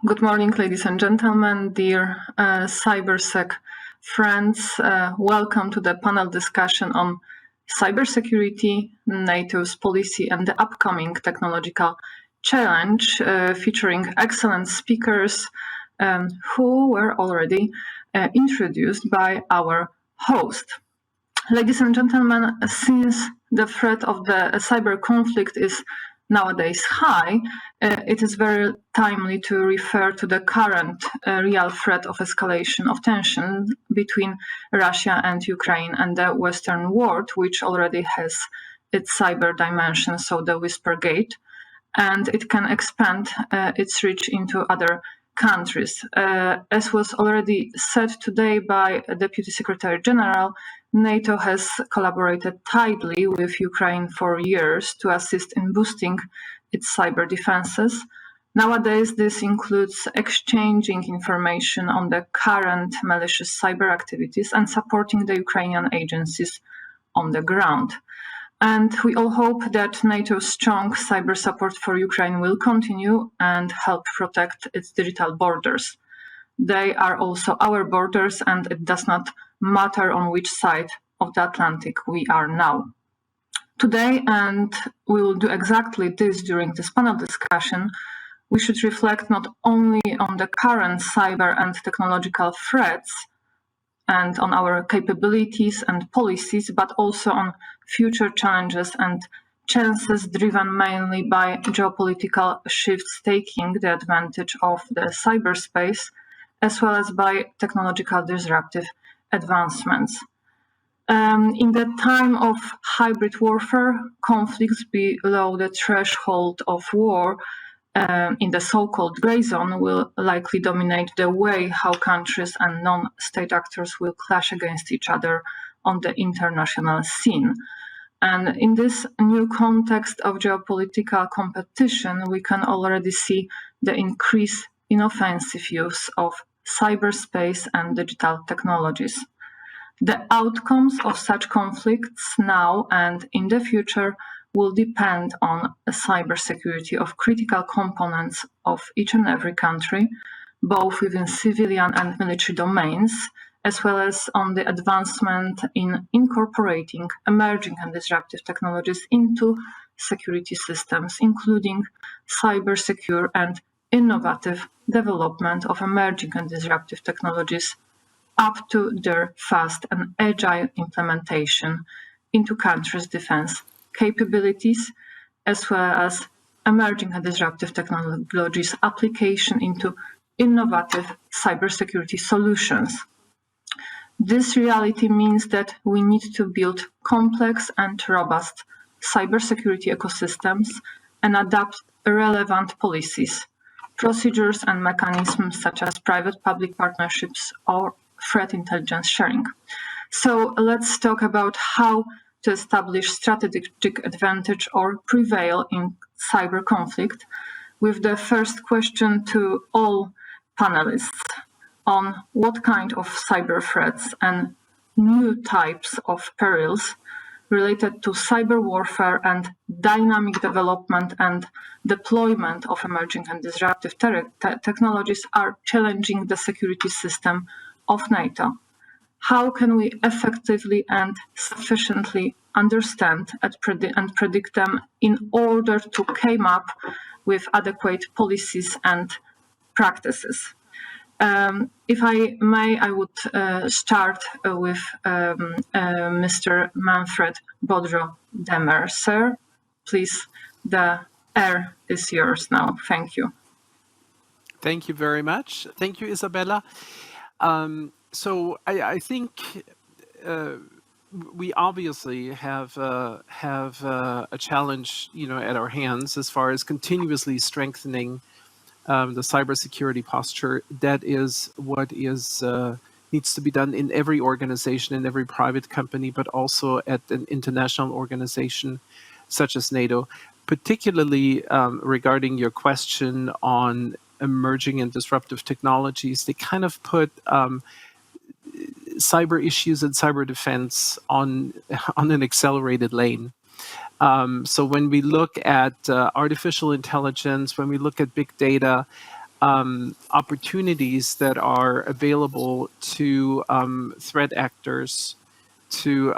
Good morning, ladies and gentlemen, dear Cybersec friends. Welcome to the panel discussion on cybersecurity, NATO's policy, and the upcoming technological challenge, featuring excellent speakers who were already introduced by our host. Ladies and gentlemen, since the threat of the cyber conflict is nowadays high, it is very timely to refer to the current real threat of escalation of tension between Russia and Ukraine and the Western world, which already has its cyber dimension, so the Whispergate, and it can expand its reach into other countries. As was already said today by Deputy Secretary General, NATO has collaborated tightly with Ukraine for years to assist in boosting its cyber defenses. Nowadays, this includes exchanging information on the current malicious cyber activities and supporting the Ukrainian agencies on the ground. And we all hope that NATO's strong cyber support for Ukraine will continue and help protect its digital borders. They are also our borders, and it does not matter on which side of the Atlantic we are now. Today, and we will do exactly this during this panel discussion, we should reflect not only on the current cyber and technological threats and on our capabilities and policies, but also on future challenges and chances driven mainly by geopolitical shifts taking the advantage of the cyberspace, as well as by technological disruptive advancements. In the time of hybrid warfare, conflicts below the threshold of war in the so-called gray zone will likely dominate the way how countries and non-state actors will clash against each other on the international scene. And in this new context of geopolitical competition, we can already see the increase in offensive use of cyberspace and digital technologies. The outcomes of such conflicts now and in the future will depend on the cybersecurity of critical components of each and every country, both within civilian and military domains, as well as on the advancement in incorporating emerging and disruptive technologies into security systems, including cybersecure and innovative development of emerging and disruptive technologies up to their fast and agile implementation into countries' defense capabilities, as well as emerging and disruptive technologies application into innovative cybersecurity solutions. This reality means that we need to build complex and robust cybersecurity ecosystems and adapt relevant policies, procedures, and mechanisms such as private-public partnerships or threat intelligence sharing. So let's talk about how to establish strategic advantage or prevail in cyber conflict, with the first question to all panelists on what kind of cyber threats and new types of perils related to cyber warfare and dynamic development and deployment of emerging and disruptive technologies are challenging the security system of NATO. How can we effectively and sufficiently understand and predict them in order to come up with adequate policies and practices? If I may, I would start with Mr. Manfred Boudreaux-Dehmer. Sir, please, the air is yours now. Thank you. Thank you very much. Thank you, Izabela. So I think we obviously have a challenge, at our hands as far as continuously strengthening the cybersecurity posture. That is what needs to be done in every organization, in every private company, but also at an international organization such as NATO. Particularly regarding your question on emerging and disruptive technologies, they kind of put cyber issues and cyber defense on an accelerated lane. So when we look at artificial intelligence, when we look at big data, opportunities that are available to threat actors to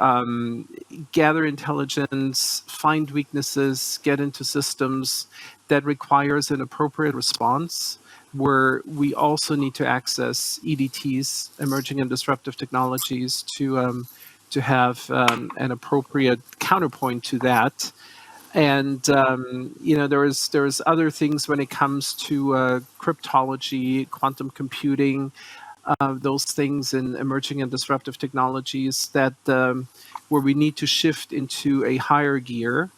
gather intelligence, find weaknesses, get into systems that requires an appropriate response, where we also need to access EDTs, emerging and disruptive technologies, to have an appropriate counterpoint to that. And there's other things when it comes to cryptology, quantum computing, those things in emerging and disruptive technologies that where we need to shift into a higher gear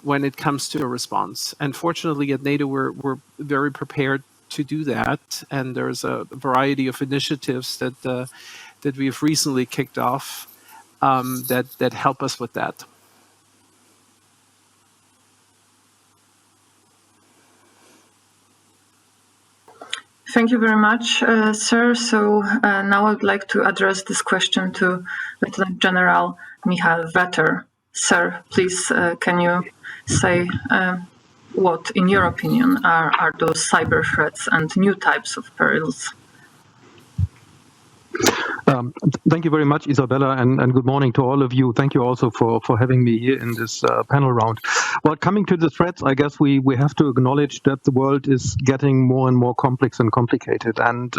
when it comes to a response. And fortunately, at NATO, we're very prepared to do that. And there's a variety of initiatives that we've recently kicked off that help us with that. Thank you very much, sir. So now I would like to address this question to Lieutenant General Michal Vetter. Sir, please, can you say what, in your opinion, are those cyber threats and new types of perils? Thank you very much, Izabela, and good morning to all of you. Thank you also for having me here in this panel round. Well, coming to the threats, I guess we have to acknowledge that the world is getting more and more complex and complicated. And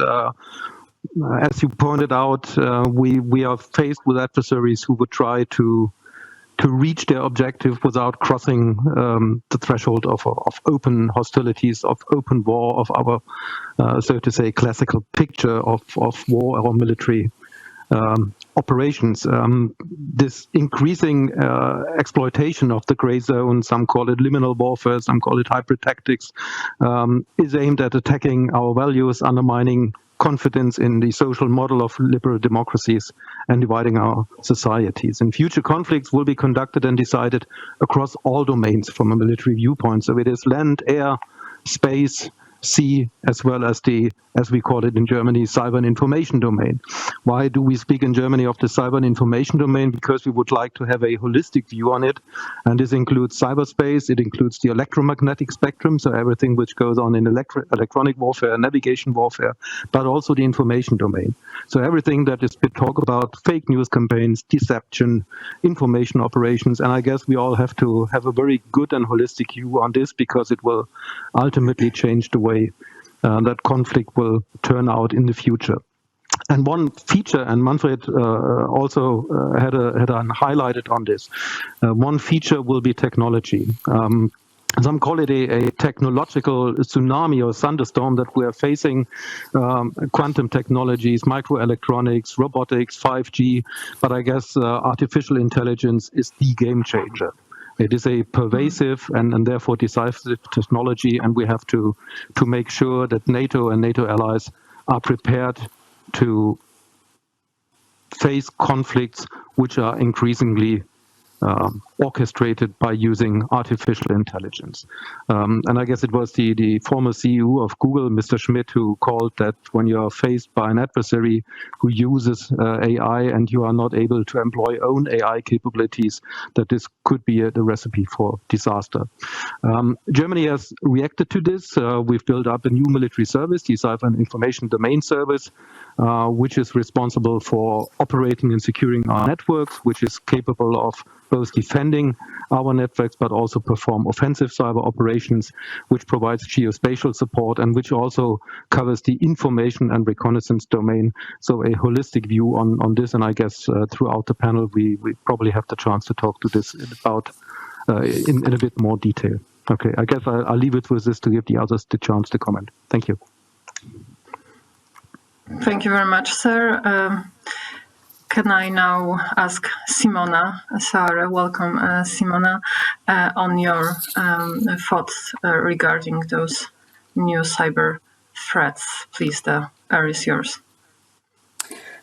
as you pointed out, we are faced with adversaries who would try to reach their objective without crossing the threshold of open hostilities, of open war, of our, so to say, classical picture of war or military operations. This increasing exploitation of the gray zone, some call it liminal warfare, some call it hybrid tactics, is aimed at attacking our values, undermining confidence in the social model of liberal democracies, and dividing our societies. And future conflicts will be conducted and decided across all domains from a military viewpoint. So it is land, air, space, sea, as well as the, as we call it in Germany, cyber and information domain. Why do we speak in Germany of the cyber and information domain? Because we would like to have a holistic view on it. And this includes cyberspace, it includes the electromagnetic spectrum, so everything which goes on in electronic warfare, navigation warfare, but also the information domain. So everything that is we talk about fake news campaigns, deception, information operations. And I guess we all have to have a very good and holistic view on this, because it will ultimately change the way that conflict will turn out in the future. And one feature, and Manfred also had highlighted on this, one feature will be technology. Some call it a technological tsunami or thunderstorm that we are facing. Quantum technologies, microelectronics, robotics, 5G, but I guess artificial intelligence is the game changer. It is a pervasive and therefore decisive technology, and we have to make sure that NATO and NATO allies are prepared to face conflicts which are increasingly orchestrated by using artificial intelligence. And I guess it was the former CEO of Google, Mr. Schmidt, who called that when you are faced by an adversary who uses AI and you are not able to employ own AI capabilities, that this could be the recipe for disaster. Germany has reacted to this. We've built up a new military service, the Cyber and Information Domain Service, which is responsible for operating and securing our networks, which is capable of both defending our networks, but also perform offensive cyber operations, which provides geospatial support and which also covers the information and reconnaissance domain. So a holistic view on this, and I guess throughout the panel, we probably have the chance to talk to this about in a bit more detail. Okay, I guess I'll leave it with this to give the others the chance to comment. Thank you. Thank you very much, sir. Can I now ask Simona, Soare, welcome, Simona, on your thoughts regarding those new cyber threats? Please, the air is yours.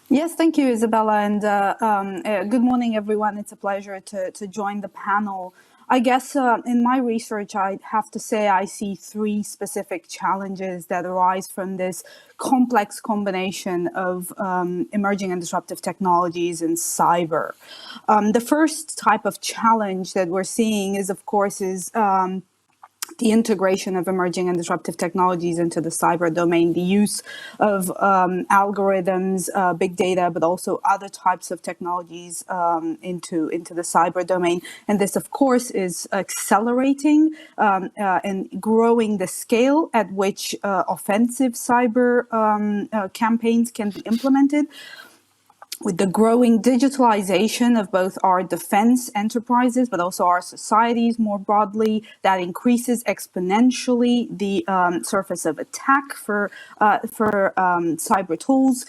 Yes, thank you, Izabela, and good morning, everyone. It's a pleasure to join the panel. I guess in my research, I'd have to say I see three specific challenges that arise from this complex combination of emerging and disruptive technologies and cyber. The first type of challenge that we're seeing is, of course, the integration of emerging and disruptive technologies into the cyber domain, the use of algorithms, big data, but also other types of technologies into the cyber domain. And this, of course, is accelerating and growing the scale at which offensive cyber campaigns can be implemented. With the growing digitalization of both our defense enterprises, but also our societies more broadly, that increases exponentially the surface of attack for cyber tools.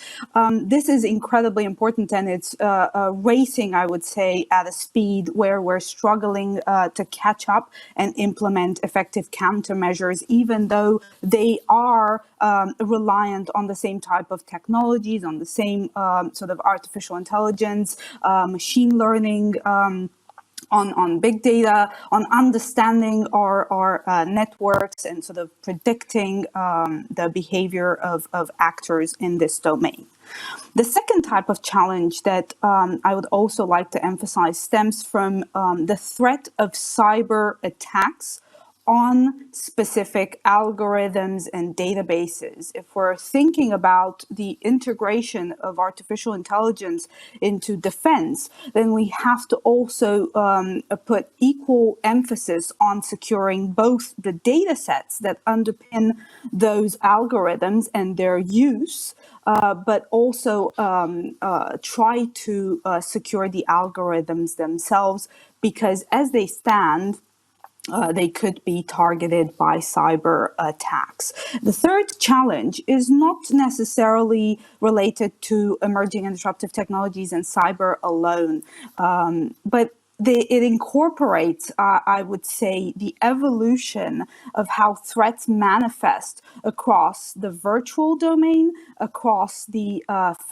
This is incredibly important, and it's racing, I would say, at a speed where we're struggling to catch up and implement effective countermeasures, even though they are reliant on the same type of technologies, on the same sort of artificial intelligence, machine learning, on big data, on understanding our networks and sort of predicting the behavior of actors in this domain. The second type of challenge that I would also like to emphasize stems from the threat of cyber attacks on specific algorithms and databases. If we're thinking about the integration of artificial intelligence into defense, then we have to also put equal emphasis on securing both the data sets that underpin those algorithms and their use, but also try to secure the algorithms themselves, because as they stand, they could be targeted by cyber attacks. The third challenge is not necessarily related to emerging and disruptive technologies and cyber alone, but it incorporates, I would say, the evolution of how threats manifest across the virtual domain, across the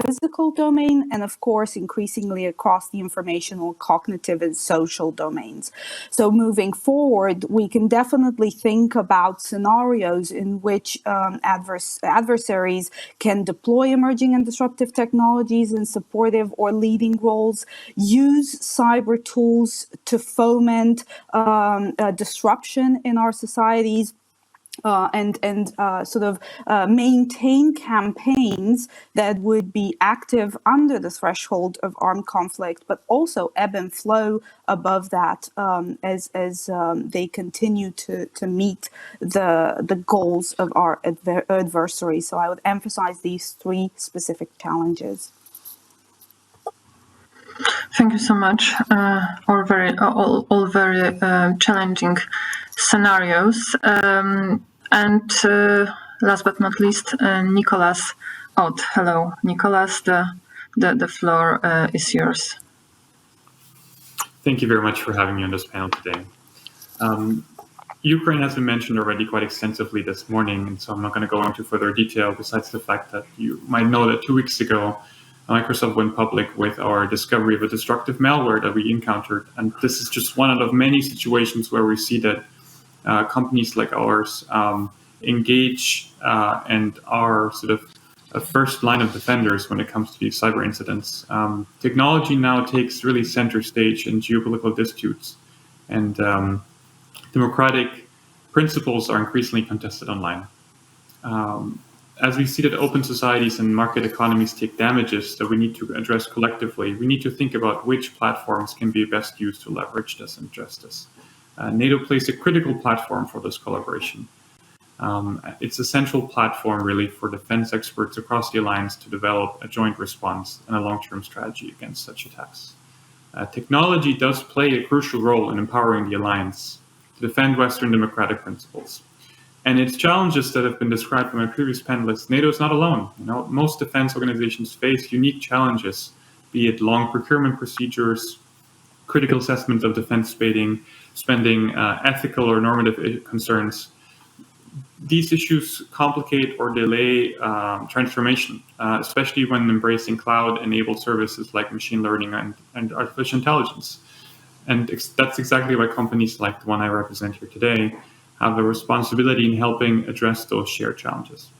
physical domain, and of course, increasingly across the informational, cognitive, and social domains. So moving forward, we can definitely think about scenarios in which adversaries can deploy emerging and disruptive technologies in supportive or leading roles, use cyber tools to foment disruption in our societies, and sort of maintain campaigns that would be active under the threshold of armed conflict, but also ebb and flow above that as they continue to meet the goals of our adversary. So I would emphasize these three specific challenges. Thank you so much. All very challenging scenarios. And last but not least, Nikolas. Hello, Nikolas. The floor is yours. Thank you very much for having me on this panel today. Ukraine has been mentioned already quite extensively this morning, and so I'm not going to go into further detail, besides the fact that you might know that 2 weeks ago, Microsoft went public with our discovery of a destructive malware that we encountered. And this is just one out of many situations where we see that companies like ours engage and are sort of a first line of defenders when it comes to these cyber incidents. Technology now takes really center stage in geopolitical disputes, and democratic principles are increasingly contested online. As we see that open societies and market economies take damages that we need to address collectively, we need to think about which platforms can be best used to leverage this and address this. NATO plays a critical platform for this collaboration. It's a central platform, really, for defense experts across the alliance to develop a joint response and a long-term strategy against such attacks. Technology does play a crucial role in empowering the alliance to defend Western democratic principles. And its challenges that have been described by my previous panelists, NATO is not alone. Most defense organizations face unique challenges, be it long procurement procedures, critical assessment of defense spending, ethical or normative concerns. These issues complicate or delay transformation, especially when embracing cloud-enabled services like machine learning and artificial intelligence. And that's exactly why companies like the one I represent here today have a responsibility in helping address those shared challenges.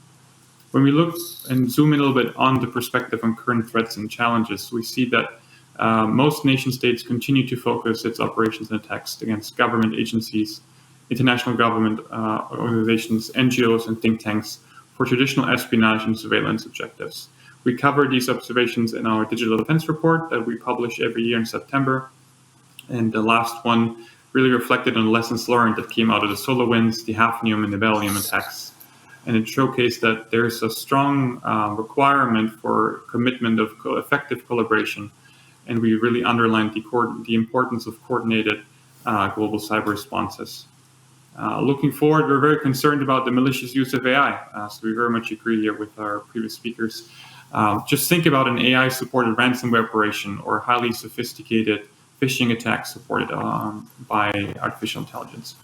When we look and zoom in a little bit on the perspective on current threats and challenges, we see that most nation states continue to focus its operations and attacks against government agencies international government organizations, NGOs, and think tanks for traditional espionage and surveillance objectives. We cover these observations in our digital defense report that we publish every year in September. And the last one really reflected on lessons learned that came out of the SolarWinds, the Hafnium, and the Bellium attacks. And it showcased that there's a strong requirement for commitment of effective collaboration. And we really underlined the importance of coordinated global cyber responses. Looking forward, we're very concerned about the malicious use of AI. So we very much agree here with our previous speakers. Just think about an AI-supported ransomware operation or highly sophisticated phishing attack supported by artificial intelligence.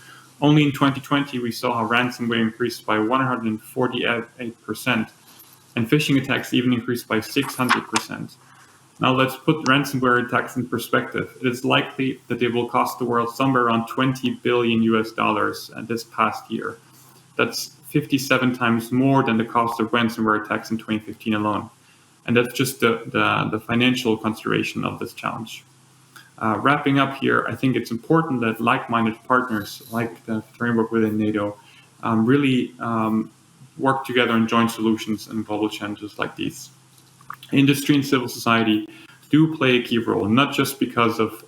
Only in 2020, we saw how ransomware increased by 148%, and phishing attacks even increased by 600%. Now let's put ransomware attacks in perspective. It is likely that they will cost the world somewhere around $20 billion this past year. That's 57 times more than the cost of ransomware attacks in 2015 alone. And that's just the financial consideration of this challenge. Wrapping up here, I think it's important that like-minded partners, like the framework within NATO, really work together on joint solutions and global challenges like these. Industry and civil society do play a key role, not just because of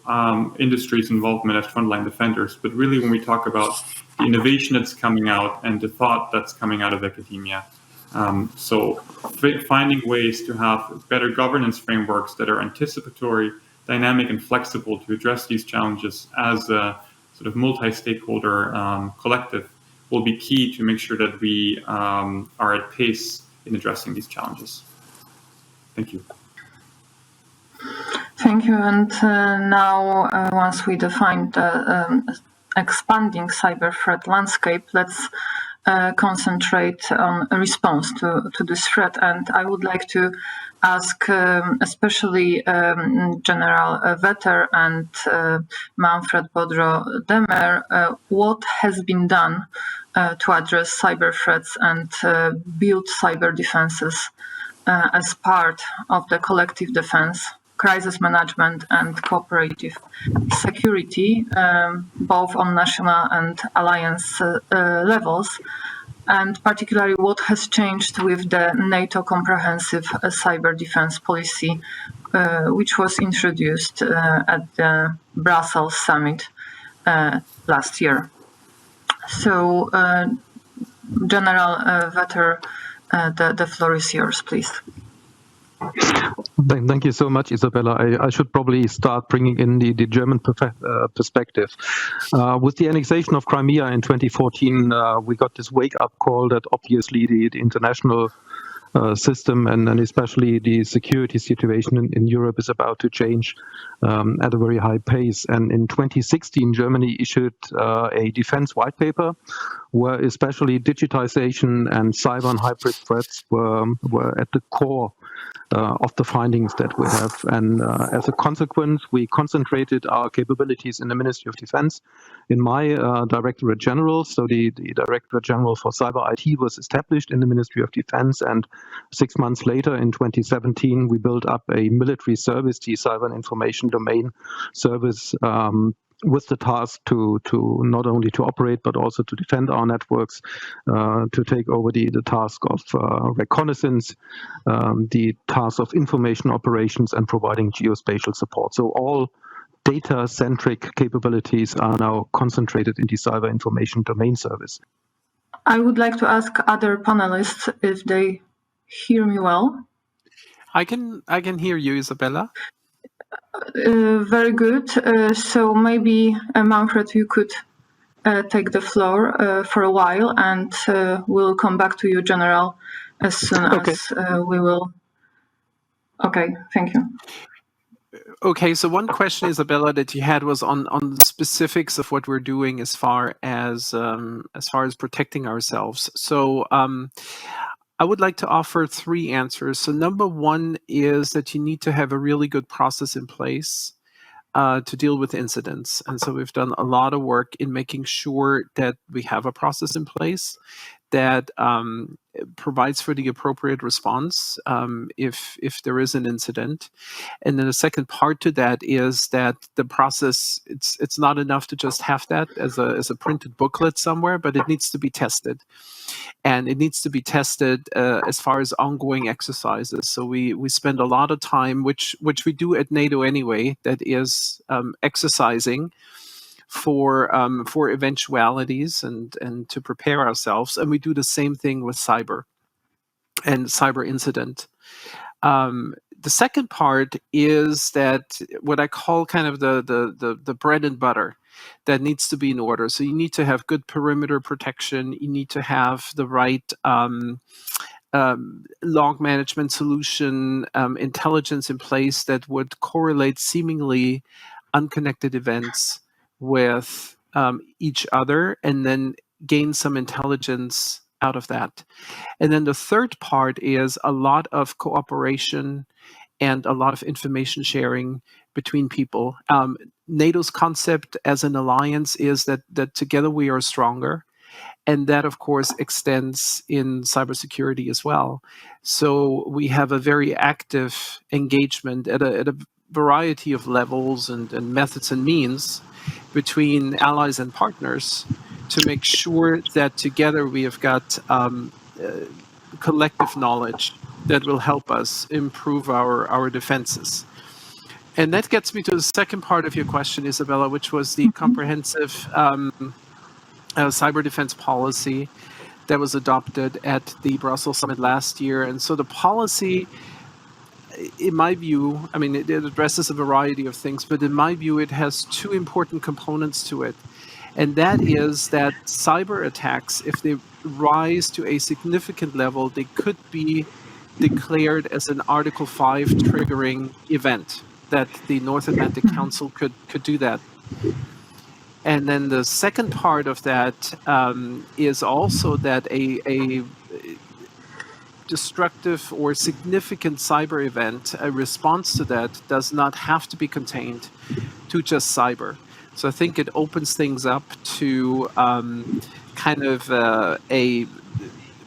industry's involvement as frontline defenders, but really when we talk about the innovation that's coming out and the thought that's coming out of academia. So finding ways to have better governance frameworks that are anticipatory, dynamic, and flexible to address these challenges as a sort of multi-stakeholder collective will be key to make sure that we are at pace in addressing these challenges. Thank you. Thank you. And now, once we define the expanding cyber threat landscape, let's concentrate on a response to this threat. And I would like to ask especially General Vetter and Manfred Boudreaux-Dehmer what has been done to address cyber threats and build cyber defenses as part of the collective defense, crisis management, and cooperative security, both on national and alliance levels, and particularly what has changed with the NATO comprehensive cyber defense policy, which was introduced at the Brussels summit last year. So, General Vetter, the floor is yours, please. Thank you so much, Izabela. I should probably start bringing in the German perspective. With the annexation of Crimea in 2014, we got this wake-up call that obviously the international system and especially the security situation in Europe is about to change at a very high pace. And in 2016, Germany issued a defense white paper where especially digitization and cyber and hybrid threats were at the core of the findings that we have. And as a consequence, we concentrated our capabilities in the Ministry of Defense. In my Directorate General, so the Directorate General for Cyber IT was established in the Ministry of Defense, and 6 months later, in 2017, we built up a military service, the Cyber and Information Domain Service, with the task to not only to operate but also to defend our networks, to take over the task of reconnaissance, the task of information operations, and providing geospatial support. So all data-centric capabilities are now concentrated in the Cyber Information Domain Service. I would like to ask other panelists if they hear me well. I can hear you, Izabela. Very good. So maybe, Manfred, you could take the floor for a while, and we'll come back to you, General, as soon as we will. Okay, thank you. Okay, so one question, Izabela, that you had was on the specifics of what we're doing as far as protecting ourselves. So I would like to offer 3 answers. So number 1 is that you need to have a really good process in place to deal with incidents. And so we've done a lot of work in making sure that we have a process in place, that provides for the appropriate response if there is an incident. And then the second part to that is that the process, it's not enough to just have that as a printed booklet somewhere, but it needs to be tested. And it needs to be tested as far as ongoing exercises. So we spend a lot of time, which we do at NATO anyway, that is exercising for eventualities and to prepare ourselves. And we do the same thing with cyber and cyber incident. The second part is that what I call kind of the bread and butter that needs to be in order. So you need to have good perimeter protection. You need to have the right log management solution, intelligence in place that would correlate seemingly unconnected events with each other and then gain some intelligence out of that. And then the third part is a lot of cooperation and a lot of information sharing between people. NATO's concept as an alliance is that together we are stronger. And that, of course, extends in cybersecurity as well. So we have a very active engagement at a variety of levels and methods and means between allies and partners to make sure that together we have got collective knowledge that will help us improve our defenses. And that gets me to the second part of your question, Izabela, which was the comprehensive cyber defense policy that was adopted at the Brussels summit last year. And so the policy, in my view, I mean, it addresses a variety of things, but in my view, it has two important components to it. And that is that cyber attacks, if they rise to a significant level, they could be declared as an Article 5 triggering event, that the North Atlantic Council could do that. And then the second part of that is also that a destructive or significant cyber event, a response to that, does not have to be contained to just cyber. So I think it opens things up to kind of a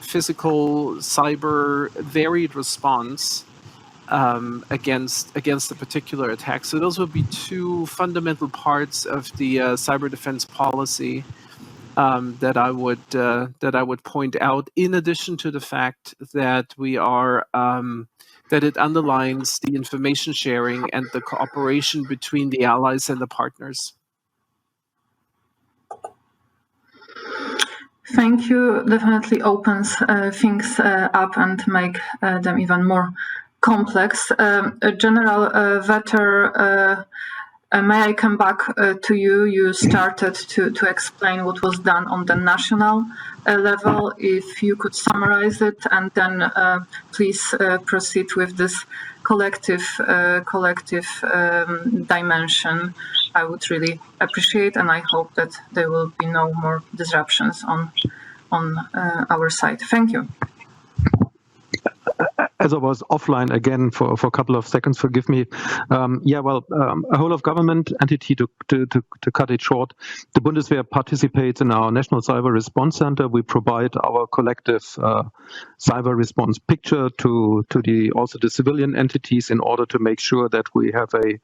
physical, cyber, varied response against a particular attack. So those would be two fundamental parts of the cyber defense policy that I would point out. In addition to the fact that we are that it underlines the information sharing and the cooperation between the allies and the partners. Thank you. Definitely opens things up and make them even more complex. General Vetter, may I come back to you? You started to explain what was done on the national level. If you could summarize it, and then please proceed with this collective dimension. I would really appreciate, and I hope that there will be no more disruptions on our side. Thank you. As I was offline again for a couple of seconds, forgive me. A whole of government entity, to cut it short, the Bundeswehr participates in our National Cyber Response Center. We provide our collective cyber response picture to also the civilian entities in order to make sure that we have a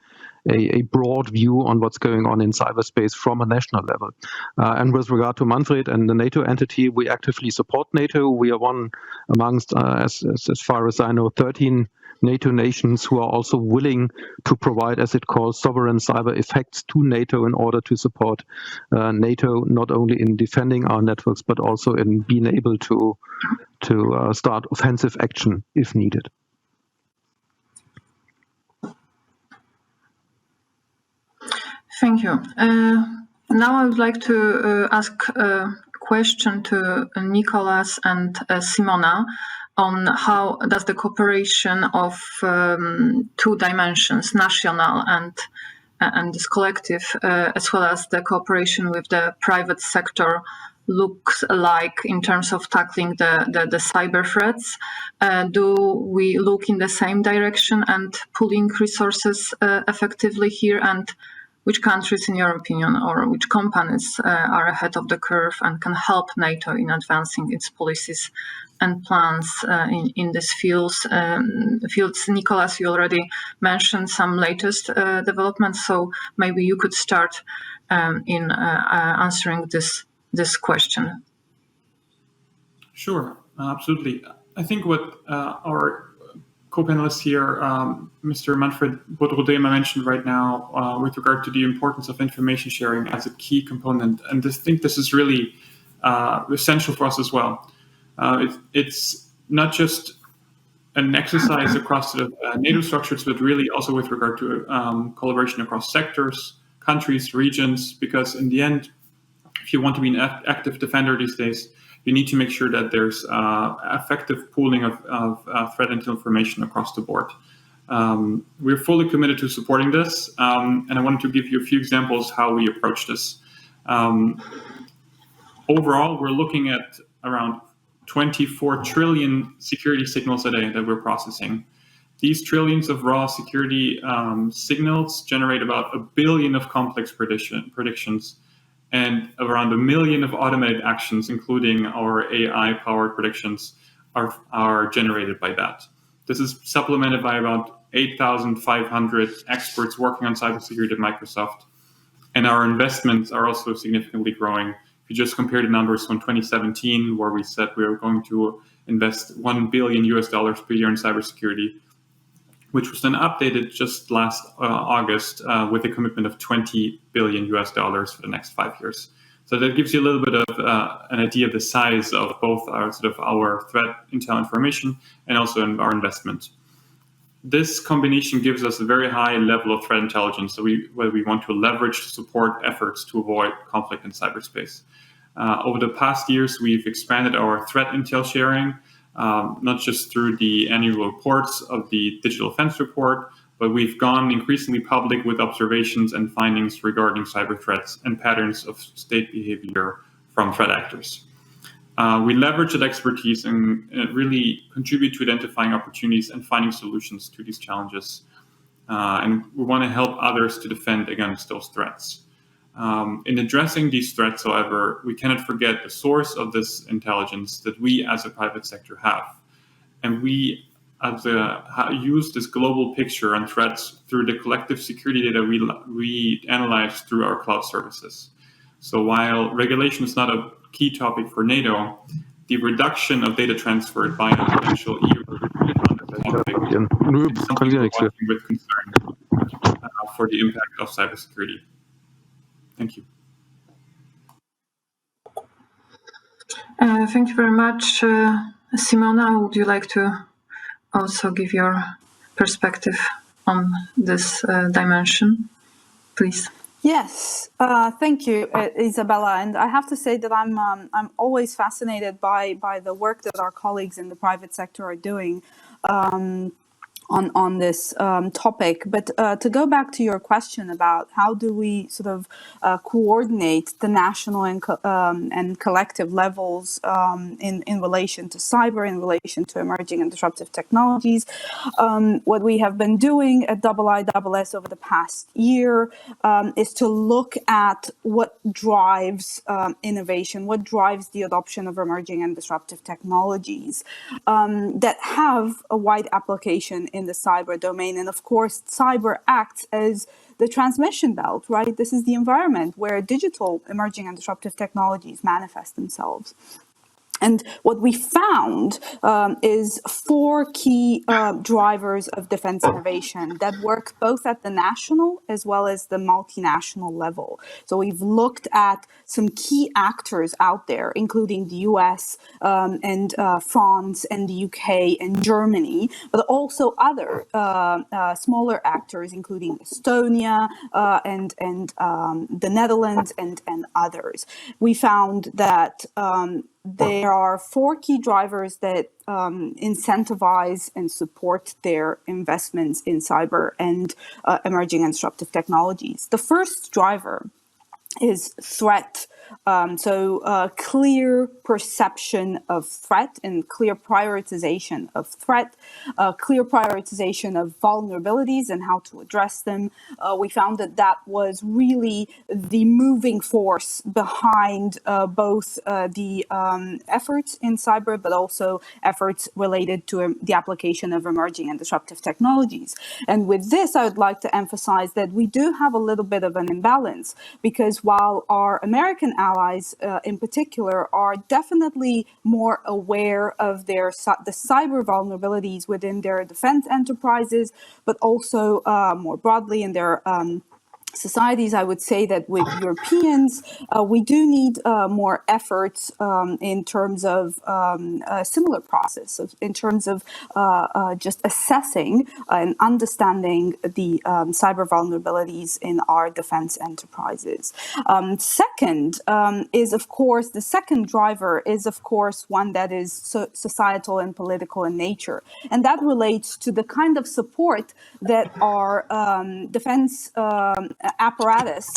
broad view on what's going on in cyberspace from a national level. And with regard to Manfred and the NATO entity, we actively support NATO. We are one amongst, as far as I know, 13 NATO nations who are also willing to provide, as it calls, sovereign cyber effects to NATO in order to support NATO, not only in defending our networks, but also in being able to start offensive action if needed. Thank you. Now I would like to ask a question to Nikolas and Simona on how does the cooperation of two dimensions, national and this collective, as well as the cooperation with the private sector, looks like in terms of tackling the cyber threats? Do we look in the same direction and pooling resources effectively here? And which countries, in your opinion, or which companies are ahead of the curve and can help NATO in advancing its policies and plans in these fields? Nikolas, you already mentioned some latest developments, so maybe you could start in answering this question. Sure, absolutely. I think what our co-panelists here, Mr. Manfred Boudreaux-Dehmer mentioned right now with regard to the importance of information sharing as a key component. And I think this is really essential for us as well. It's not just an exercise across the NATO structures, but really also with regard to collaboration across sectors, countries, regions, because in the end, if you want to be an active defender these days, you need to make sure that there's effective pooling of threat intel information across the board. We're fully committed to supporting this, and I wanted to give you a few examples how we approach this. Overall, we're looking at around 24 trillion security signals a day that we're processing. These trillions of raw security signals generate about 1 billion of complex predictions, and around 1 million of automated actions, including our AI-powered predictions, are generated by that. This is supplemented by about 8,500 experts working on cybersecurity at Microsoft, and our investments are also significantly growing. If you just compare the numbers from 2017, where we said we were going to invest $1 billion per year in cybersecurity, which was then updated just last August with a commitment of $20 billion for the next 5 years. So that gives you a little bit of an idea of the size of both our our threat intel information and also in our investment. This combination gives us a very high level of threat intelligence that we want to leverage to support efforts to avoid conflict in cyberspace. Over the past years, we've expanded our threat intel sharing, not just through the annual reports of the Digital Offense Report, but we've gone increasingly public with observations and findings regarding cyber threats and patterns of state behavior from threat actors. We leverage that expertise and really contribute to identifying opportunities and finding solutions to these challenges. And we want to help others to defend against those threats. In addressing these threats, however, we cannot forget the source of this intelligence that we as a private sector have. And we use this global picture on threats through the collective security data we analyze through our cloud services. So while regulation is not a key topic for NATO, the reduction of data transferred by a potential EU topic is something we're watching with concern for the impact of cybersecurity. Thank you. Thank you very much. Simona, would you like to also give your perspective on this dimension, please? Yes, thank you, Izabela. And I have to say that I'm always fascinated by the work that our colleagues in the private sector are doing on this topic. But to go back to your question about how do we sort of coordinate the national and collective levels in relation to cyber, in relation to emerging and disruptive technologies, what we have been doing at IISS over the past year is to look at what drives innovation, what drives the adoption of emerging and disruptive technologies that have a wide application in the cyber domain. And of course, cyber acts as the transmission belt, right? This is the environment where digital emerging and disruptive technologies manifest themselves. And what we found is 4 key drivers of defense innovation that work both at the national as well as the multinational level. So we've looked at some key actors out there, including the US and France and the UK and Germany, but also other smaller actors, including Estonia and the Netherlands and others. We found that there are 4 key drivers that incentivize and support their investments in cyber and emerging and disruptive technologies. The first driver is threat Clear perception of threat and clear prioritization of threat, clear prioritization of vulnerabilities and how to address them. We found that was really the moving force behind both the efforts in cyber, but also efforts related to the application of emerging and disruptive technologies. And with this, I would like to emphasize that we do have a little bit of an imbalance, because while our American allies in particular are definitely more aware of the cyber vulnerabilities within their defense enterprises, but also more broadly in their societies, I would say that with Europeans, we do need more efforts in terms of a similar process, in terms of just assessing and understanding the cyber vulnerabilities in our defense enterprises. Second is, of course, the second driver is, of course, one that is societal and political in nature. And that relates to the kind of support that our defense apparatus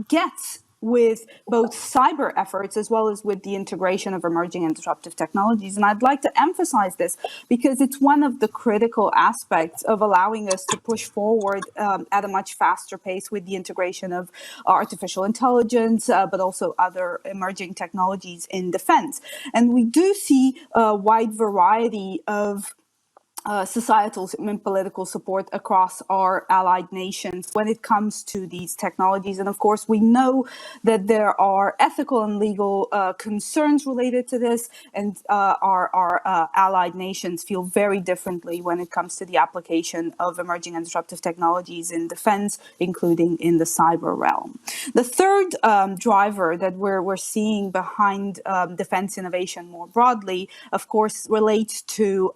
gets with both cyber efforts as well as with the integration of emerging and disruptive technologies. And I'd like to emphasize this because it's one of the critical aspects of allowing us to push forward at a much faster pace with the integration of artificial intelligence, but also other emerging technologies in defense. And we do see a wide variety of societal and political support across our allied nations when it comes to these technologies. And of course, we know that there are ethical and legal concerns related to this, and our allied nations feel very differently when it comes to the application of emerging and disruptive technologies in defense, including in the cyber realm. The third driver that we're seeing behind defense innovation more broadly, of course, relates to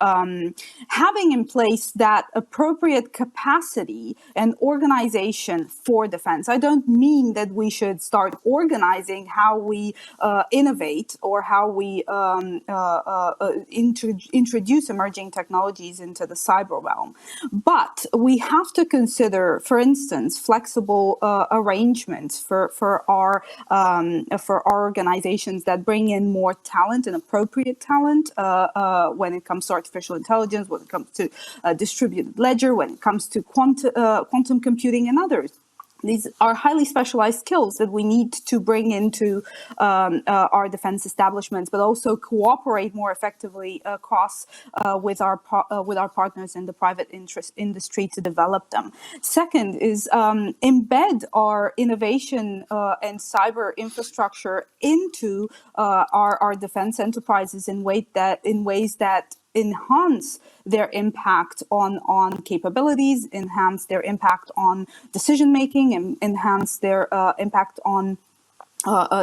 having in place that appropriate capacity and organization for defense. I don't mean that we should start organizing how we innovate or how we introduce emerging technologies into the cyber realm. But we have to consider, for instance, flexible arrangements for our organizations that bring in more talent and appropriate talent when it comes to artificial intelligence, when it comes to distributed ledger, when it comes to quantum computing and others. These are highly specialized skills that we need to bring into our defense establishments, but also cooperate more effectively across with our partners in the private industry to develop them. Second is embed our innovation and cyber infrastructure into our defense enterprises in ways that enhance their impact on capabilities, enhance their impact on decision making, and enhance their impact on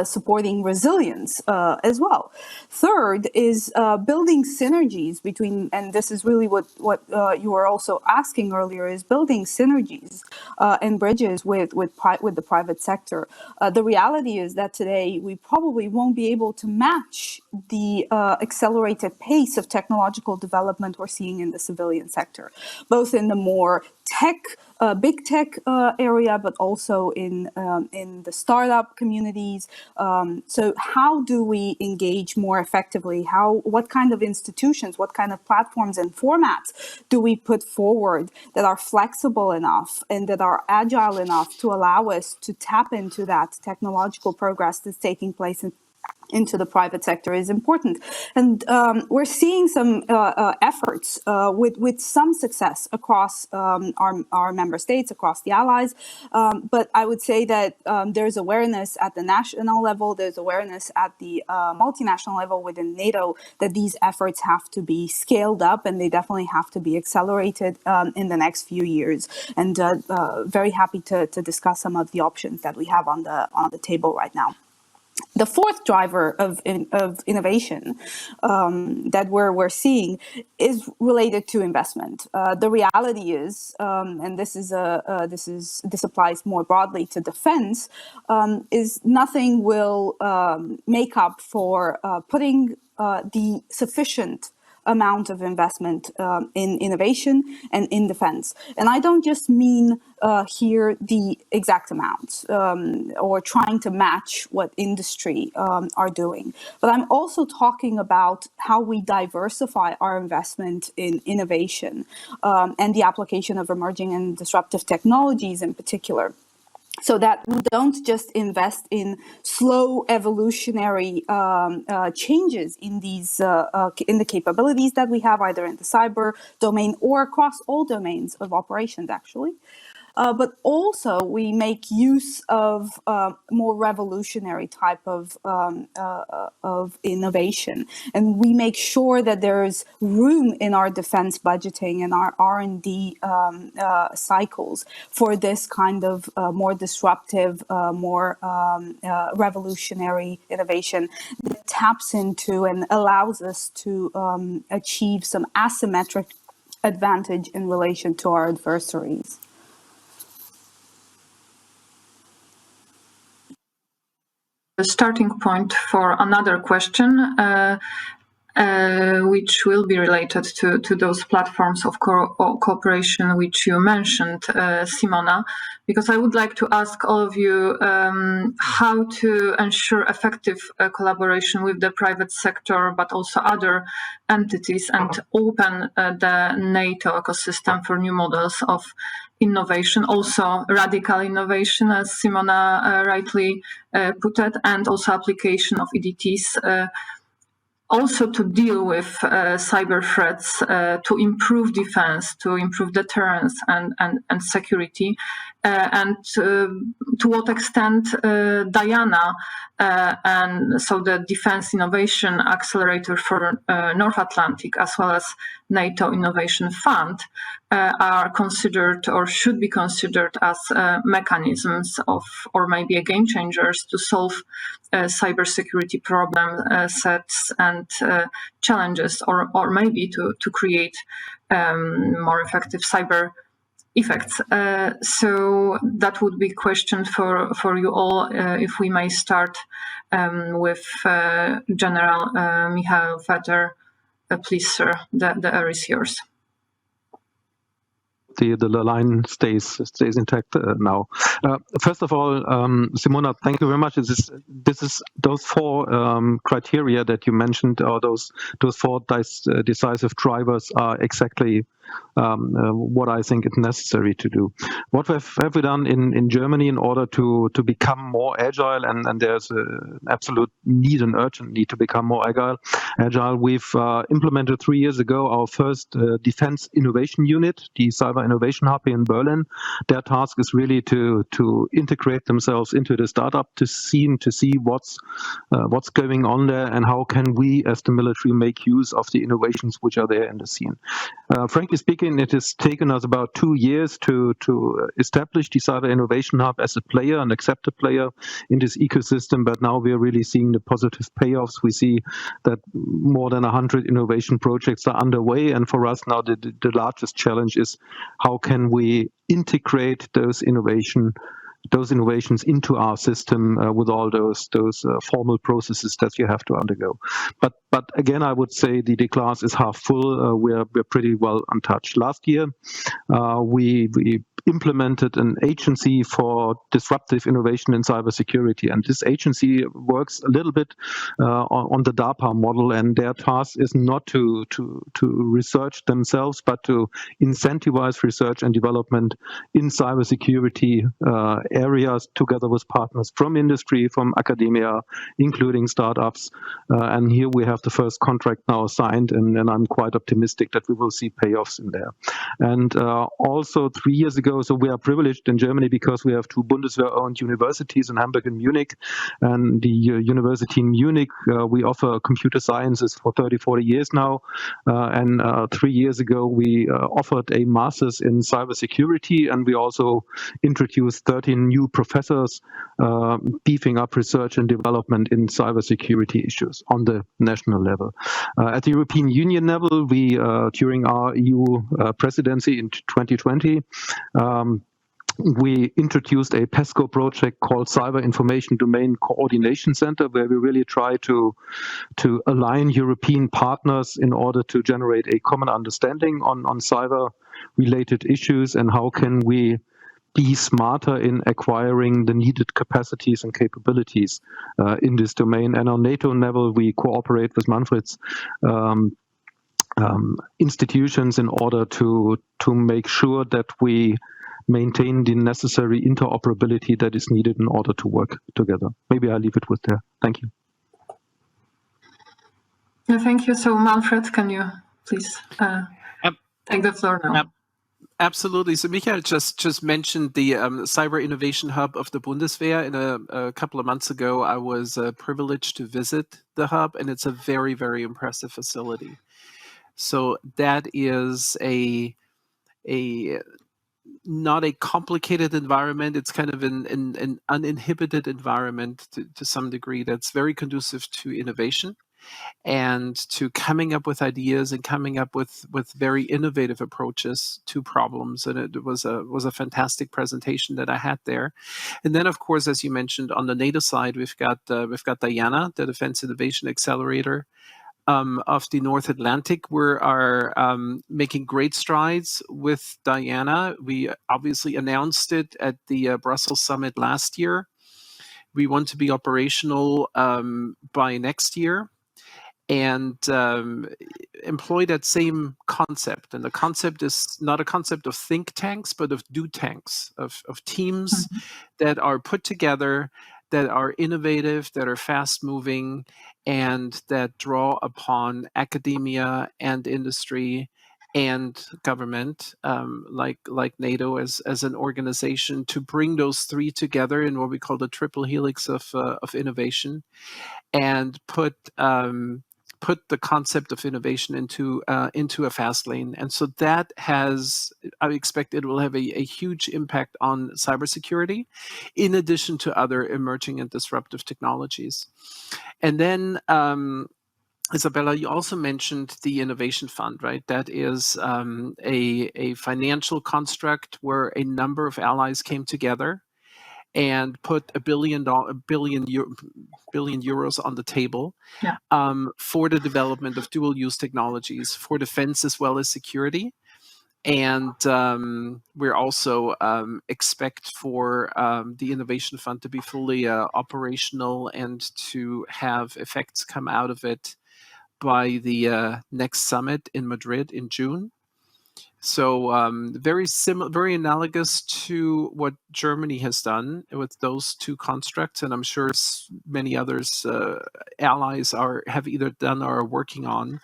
supporting resilience as well. Third is building synergies between, and this is really what you were also asking earlier, is building synergies and bridges with the private sector. The reality is that today we probably won't be able to match the accelerated pace of technological development we're seeing in the civilian sector, both in the more big tech area, but also in the startup communities. So how do we engage more effectively? What kind of institutions, what kind of platforms and formats do we put forward that are flexible enough and that are agile enough to allow us to tap into that technological progress that's taking place into the private sector is important. And we're seeing some efforts with some success across our member states, across the allies. But I would say that there's awareness at the national level, there's awareness at the multinational level within NATO that these efforts have to be scaled up, and they definitely have to be accelerated in the next few years. And very happy to discuss some of the options that we have on the table right now. The fourth driver of innovation that we're seeing is related to investment. The reality is, and this applies more broadly to defense, is nothing will make up for putting the sufficient amount of investment in innovation and in defense. And I don't just mean here the exact amounts or trying to match what industry are doing, but I'm also talking about how we diversify our investment in innovation and the application of emerging and disruptive technologies in particular. So that we don't just invest in slow evolutionary changes in these in the capabilities that we have, either in the cyber domain or across all domains of operations, actually. But also we make use of more revolutionary type of innovation, and we make sure that there's room in our defense budgeting and our R&D cycles for this kind of more disruptive, more revolutionary innovation that taps into and allows us to achieve some asymmetric advantage in relation to our adversaries. The starting point for another question, which will be related to those platforms of cooperation which you mentioned, Simona, because I would like to ask all of you how to ensure effective collaboration with the private sector, but also other entities, and open the NATO ecosystem for new models of innovation, also radical innovation, as Simona rightly put it, and also application of EDTs, also to deal with cyber threats, to improve defense, to improve deterrence and security, and to what extent Diana and so the Defense Innovation Accelerator for North Atlantic, as well as NATO Innovation Fund, are considered or should be considered as mechanisms of, or maybe a game changers to solve cybersecurity problem sets and challenges, or maybe to create more effective cyber effects. So that would be a question for you all. If we may start with General Michael Vetter. Please, sir, the air is yours. The line stays intact now. First of all, Simona, thank you very much. This is those four criteria that you mentioned, or those four decisive drivers are exactly what I think is necessary to do. What have we done in Germany in order to become more agile? And there's an absolute need, an urgent need to become more agile. We've implemented 3 years ago our first defense innovation unit, the Cyber Innovation Hub in Berlin. Their task is really to integrate themselves into the startup, to see what's going on there, and how can we as the military make use of the innovations which are there in the scene. Frankly speaking, it has taken us about 2 years to establish the Cyber Innovation Hub as a player, an accepted player in this ecosystem, but now we are really seeing the positive payoffs. We see that more than 100 innovation projects are underway, and for us now the largest challenge is how can we integrate those innovations into our system with all those formal processes that you have to undergo. But again, I would say the glass is half full. We're pretty well untouched. Last year, we implemented an agency for disruptive innovation in cybersecurity, and this agency works a little bit on the DARPA model, and their task is not to research themselves, but to incentivize research and development in cybersecurity areas together with partners from industry, from academia, including startups. And here we have the first contract now signed, and I'm quite optimistic that we will see payoffs in there. And also 3 years ago, so we are privileged in Germany because we have two Bundeswehr-owned universities in Hamburg and Munich. And the university in Munich, we offer computer sciences for 30-40 years now. And 3 years ago, we offered a master's in cybersecurity, and we also introduced 13 new professors beefing up research and development in cybersecurity issues on the national level. At the European Union level, we, during our EU presidency in 2020, we introduced a PESCO project called Cyber Information Domain Coordination Center, where we really try to align European partners in order to generate a common understanding on cyber-related issues and how can we be smarter in acquiring the needed capacities and capabilities in this domain. And on NATO level, we cooperate with Manfred's institutions in order to make sure that we maintain the necessary interoperability that is needed in order to work together. Maybe I'll leave it with there. Thank you. Yeah, thank you. So Manfred, can you please take the floor now? Absolutely. So Michael just mentioned the Cyber Innovation Hub of the Bundeswehr. A couple of months ago, I was privileged to visit the hub, and it's a very, very impressive facility. So that is not a complicated environment. It's kind of an uninhibited environment to some degree that's very conducive to innovation and to coming up with ideas and coming up with very innovative approaches to problems. And it was a fantastic presentation that I had there. And then, of course, as you mentioned, on the NATO side, we've got Diana, the Defense Innovation Accelerator of the North Atlantic. We are making great strides with Diana. We obviously announced it at the Brussels summit last year. We want to be operational by next year and employ that same concept. And the concept is not a concept of think tanks, but of do tanks, of teams that are put together, that are innovative, that are fast moving, and that draw upon academia and industry and government, like NATO as an organization, to bring those three together in what we call the triple helix of innovation, and put the concept of innovation into a fast lane. And so that I expect it will have a huge impact on cybersecurity, in addition to other emerging and disruptive technologies. And then, Izabela, you also mentioned the Innovation Fund, right? That is a financial construct where a number of allies came together and put $1 billion on the table for the development of dual-use technologies for defense as well as security. And we're also expect for the Innovation Fund to be fully operational and to have effects come out of it by the next summit in Madrid in June. So very analogous to what Germany has done with those two constructs, and I'm sure many others allies have either done or are working on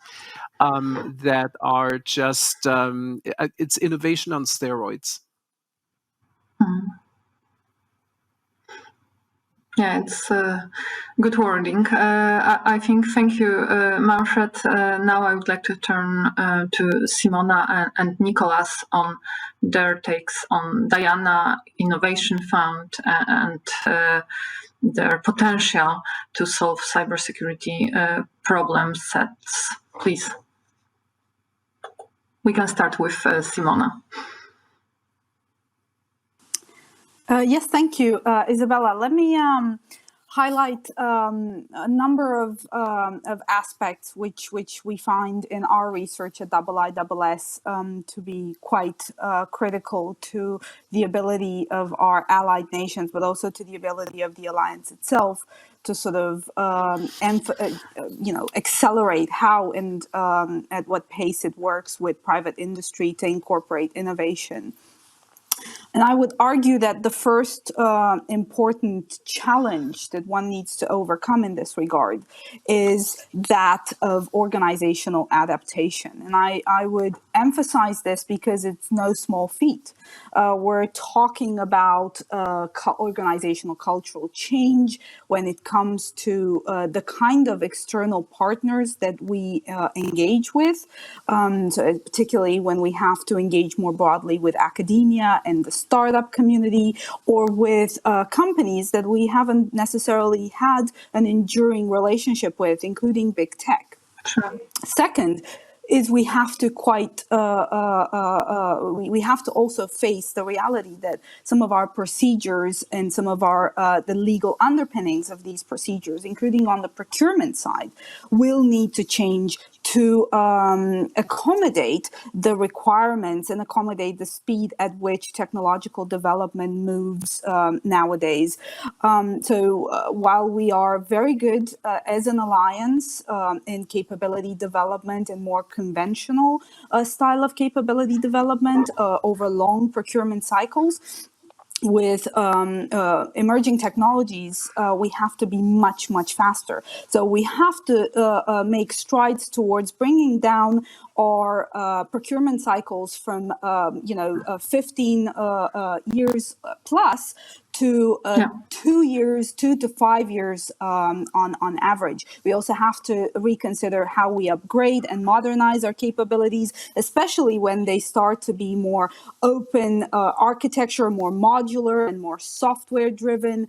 that are just it's innovation on steroids. Yeah, it's good wording. I think. Thank you, Manfred. Now I would like to turn to Simona and Nikolas on their takes on Diana Innovation Fund and their potential to solve cybersecurity problem sets. Please. We can start with Simona. Yes, thank you, Izabela. Let me highlight a number of aspects which we find in our research at IISS to be quite critical to the ability of our allied nations, but also to the ability of the alliance itself to sort of accelerate how and at what pace it works with private industry to incorporate innovation. And I would argue that the first important challenge that one needs to overcome in this regard is that of organizational adaptation. And I would emphasize this because it's no small feat. We're talking about organizational cultural change when it comes to the kind of external partners that we engage with, so particularly when we have to engage more broadly with academia and the startup community, or with companies that we haven't necessarily had an enduring relationship with, including big tech. Sure. Second, is we have to we have to also face the reality that some of our procedures and some of our the legal underpinnings of these procedures, including on the procurement side, will need to change to accommodate the requirements and accommodate the speed at which technological development moves nowadays. While we are very good as an alliance in capability development and more conventional style of capability development over long procurement cycles, with emerging technologies, we have to be much, much faster. So we have to make strides towards bringing down our procurement cycles from 15 years plus to 2 to 5 years on average. We also have to reconsider how we upgrade and modernize our capabilities, especially when they start to be more open architecture, more modular and more software driven.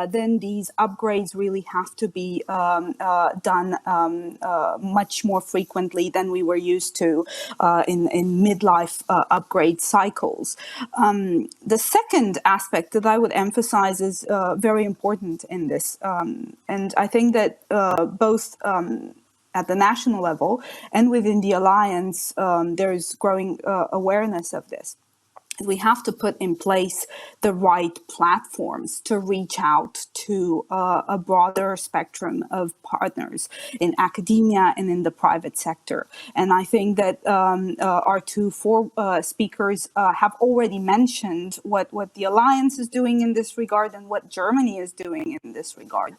Then these upgrades really have to be done much more frequently than we were used to in midlife upgrade cycles. The second aspect that I would emphasize is very important in this. And I think that both at the national level and within the alliance, there is growing awareness of this. We have to put in place the right platforms to reach out to a broader spectrum of partners in academia and in the private sector. And I think that our two speakers have already mentioned what the Alliance is doing in this regard and what Germany is doing in this regard.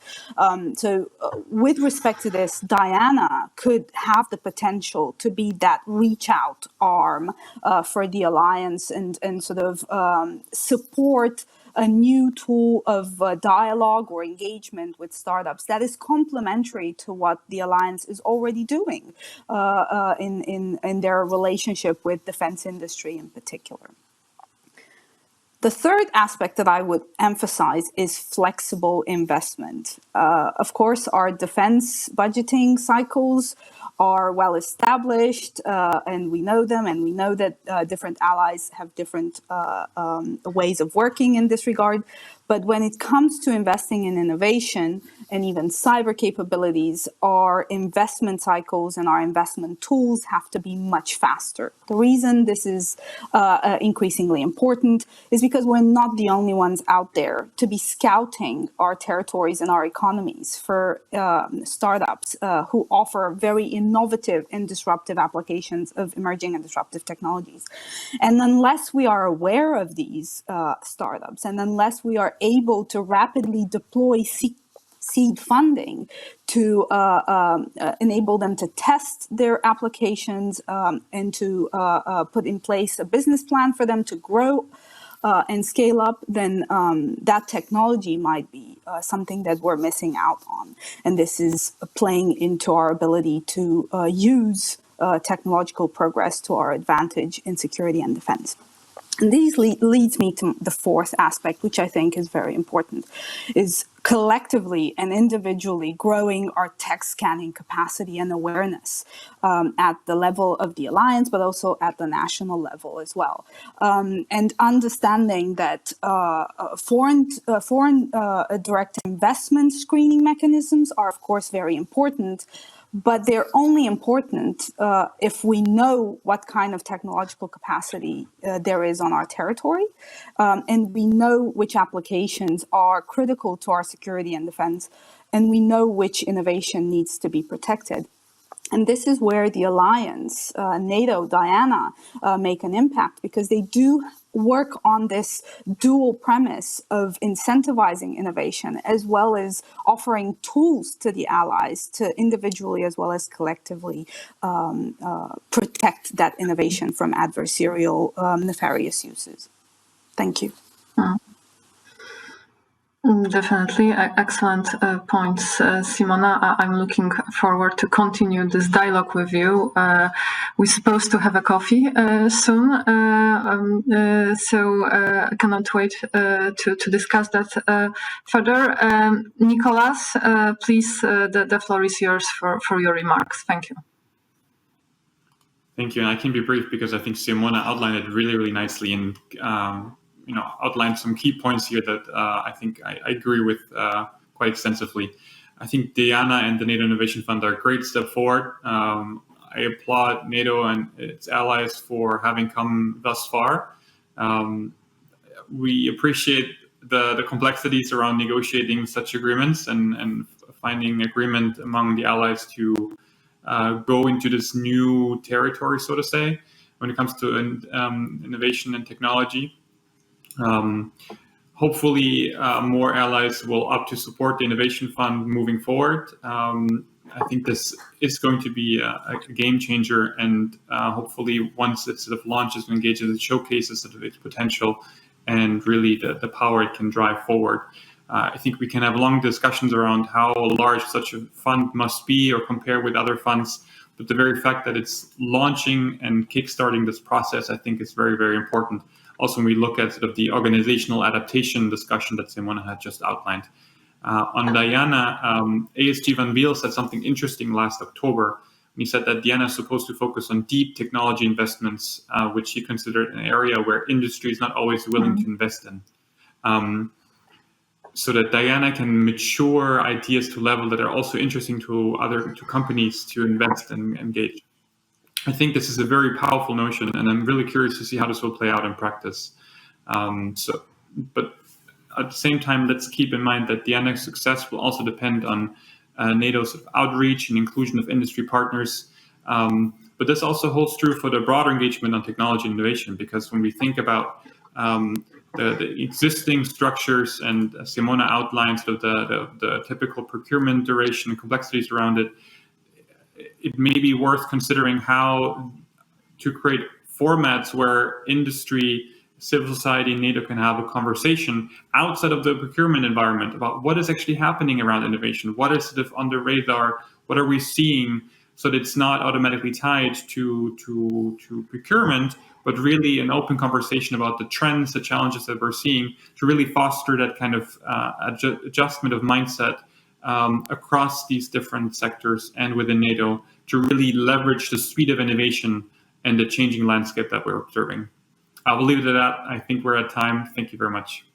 With respect to this, Diana could have the potential to be that reach out arm for the Alliance and sort of support a new tool of dialogue or engagement with startups that is complementary to what the Alliance is already doing in their relationship with defense industry in particular. The third aspect that I would emphasize is flexible investment. Of course, our defense budgeting cycles are well established, and we know them, and we know that different allies have different ways of working in this regard. But when it comes to investing in innovation and even cyber capabilities, our investment cycles and our investment tools have to be much faster. The reason this is increasingly important is because we're not the only ones out there to be scouting our territories and our economies for startups who offer very innovative and disruptive applications of emerging and disruptive technologies. And unless we are aware of these startups, and unless we are able to rapidly deploy seed funding to enable them to test their applications and to put in place a business plan for them to grow and scale up, then that technology might be something that we're missing out on. And this is playing into our ability to use technological progress to our advantage in security and defense. And these leads me to the fourth aspect, which I think is very important, is collectively and individually growing our tech scanning capacity and awareness at the level of the Alliance, but also at the national level as well. And understanding that foreign direct investment screening mechanisms are, of course, very important, but they're only important if we know what kind of technological capacity there is on our territory, and we know which applications are critical to our security and defense, and we know which innovation needs to be protected. And this is where the Alliance, NATO, Diana, make an impact, because they do work on this dual premise of incentivizing innovation, as well as offering tools to the allies to individually as well as collectively protect that innovation from adversarial nefarious uses. Thank you. Definitely excellent points, Simona. I'm looking forward to continue this dialogue with you. We're supposed to have a coffee soon, so I cannot wait to discuss that further. Nikolas, please, the floor is yours for your remarks. Thank you. Thank you, and I can be brief because I think Simona outlined it really, really nicely, and outlined some key points here that I think I agree with quite extensively. I think Diana and the NATO Innovation Fund are a great step forward. I applaud NATO and its allies for having come thus far. We appreciate the complexities around negotiating such agreements and finding agreement among the allies to go into this new territory, so to say, when it comes to innovation and technology. Hopefully, more allies will opt to support the Innovation Fund moving forward. I think this is going to be a game changer, and hopefully, once it sort of launches and engages, it showcases sort of its potential and really the power it can drive forward. I think we can have long discussions around how large such a fund must be or compare with other funds, but the very fact that it's launching and kickstarting this process, I think, is very, very important. Also, when we look at sort of the organizational adaptation discussion that Simona had just outlined. On Diana, ASG Van Wiel said something interesting last October. He said that Diana is supposed to focus on deep technology investments, which he considered an area where industry is not always willing to invest in. So that Diana can mature ideas to a level that are also interesting to companies to invest and engage. I think this is a very powerful notion, and I'm really curious to see how this will play out in practice. But at the same time, let's keep in mind that Diana's success will also depend on NATO's outreach and inclusion of industry partners. But this also holds true for the broader engagement on technology and innovation, because when we think about the existing structures, and Simona outlines the typical procurement duration and complexities around it, it may be worth considering how to create formats where industry, civil society, and NATO can have a conversation outside of the procurement environment about what is actually happening around innovation, what is sort of on the radar, what are we seeing, so that it's not automatically tied to procurement, but really an open conversation about the trends, the challenges that we're seeing, to really foster that kind of adjustment of mindset across these different sectors and within NATO, to really leverage the speed of innovation and the changing landscape that we're observing. I will leave it at that. I think we're at time. Thank you very much.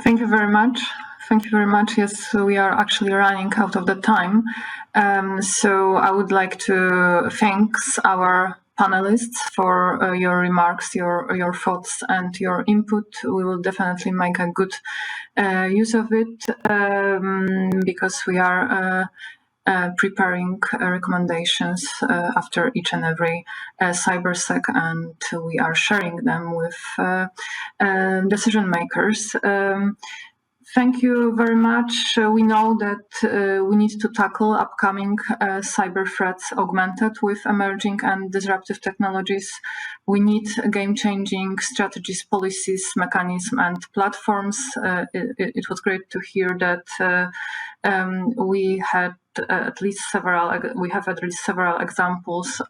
Thank you very much. Thank you very much. Yes, we are actually running out of the time. So I would like to thank our panelists for your remarks, your thoughts, and your input. We will definitely make a good use of it because we are preparing recommendations after each and every Cybersec, and we are sharing them with decision makers. Thank you very much. We know that we need to tackle upcoming cyber threats augmented with emerging and disruptive technologies. We need game-changing strategies, policies, mechanisms, and platforms. It was great to hear that we have at least several examples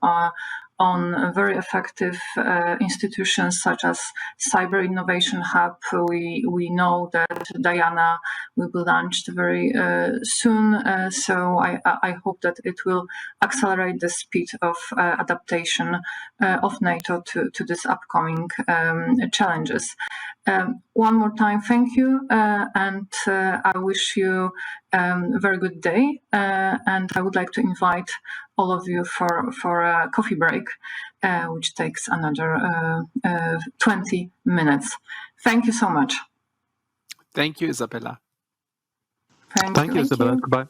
on very effective institutions such as Cyber Innovation Hub. We know that Diana will be launched very soon, so I hope that it will accelerate the speed of adaptation of NATO to these upcoming challenges. One more time, thank you, and I wish you a very good day, and I would like to invite all of you for a coffee break, which takes another 20 minutes. Thank you so much. Thank you, Izabela. Thank you, Izabela. Goodbye.